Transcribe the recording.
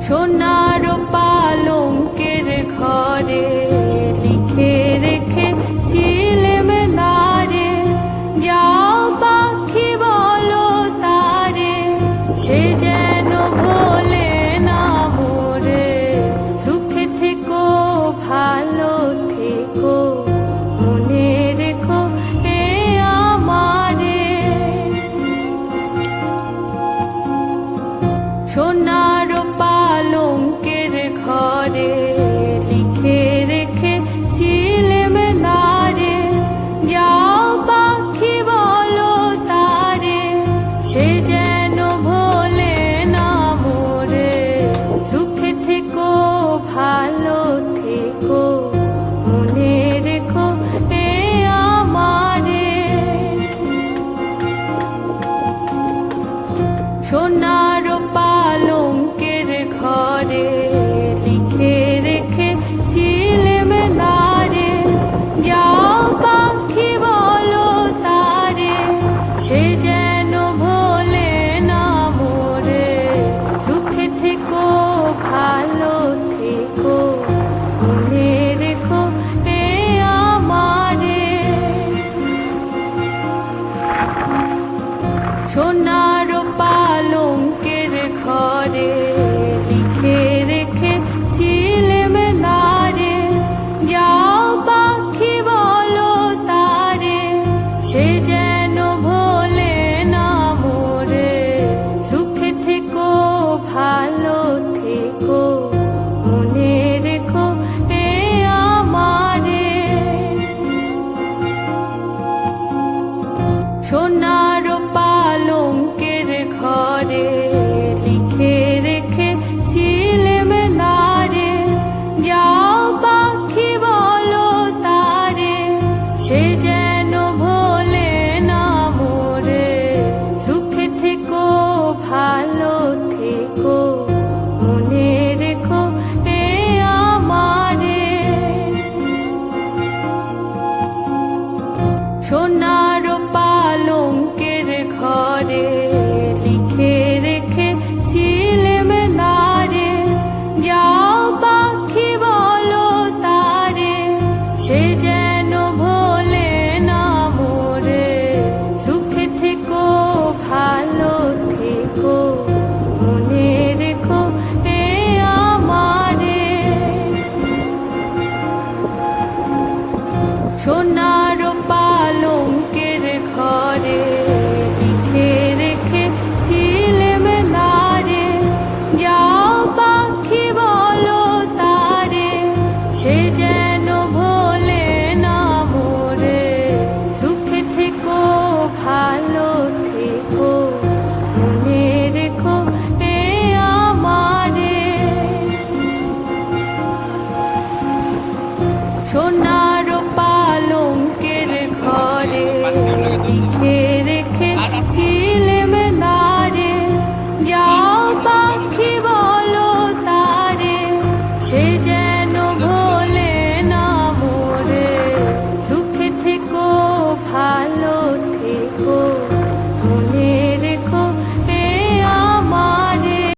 সোনার পালঙ্কের ঘরে লিখে রেখেছিলেম নারে, যাও পাখি বলো তারে, সে যেন ভোলে না মোরে। সুখে থেকো ভালো থেকো, মনে রেখো এ আমারে। সোনার পালঙ্কের ঘরে লিখে রেখেছিলেম নারে, যাও পাখি বলো তারে, সে যেন ভোলে না মোরে। সুখে থেকো ভালো থেকো, মনে রেখো এ আমারে। সোনার পালঙ্কের ঘরে লিখে রেখেছিলেম নারে, যাও পাখি বলো তারে, সে যেন ভোলে না মোরে। সুখে থেকো ভালো থেকো, মনে রেখো এ আমারে। সোনার পালঙ্কের ঘরে লিখে রেখেছিলেম নারে, যাও পাখি বলো তারে, সে যেন ভোলে না মোরে। সুখে থেকো ভালো থেকো, মনে রেখো এ আমারে। সোনার পালঙ্কের ঘরে লিখে রেখেছিলেম নারে, যাও পাখি বলো তারে, সে যেন ভোলে না মোরে। সুখে থেকো ভালো থেকো, মনে রেখো এ আমারে। সোনার পালঙ্কের ঘরে লিখে রেখেছিলেম নারে, যাও পাখি বলো তারে, সে যেন ভোলে না মোরে। সুখে থেকো ভালো থেকো, মনে রেখো এ আমারে। সোনার পালঙ্কের ঘরে লিখে রেখেছিলেম নারে, যাও পাখি বলো তারে, সে যেন ভোলে না মোরে। সুখে থেকো ভালো থেকো, মনে রেখো এ আমারে। সোনার পালঙ্কের ঘরে লিখে রেখেছিলেম নারে, যাও পাখি বলো তারে, সে যেন ভোলে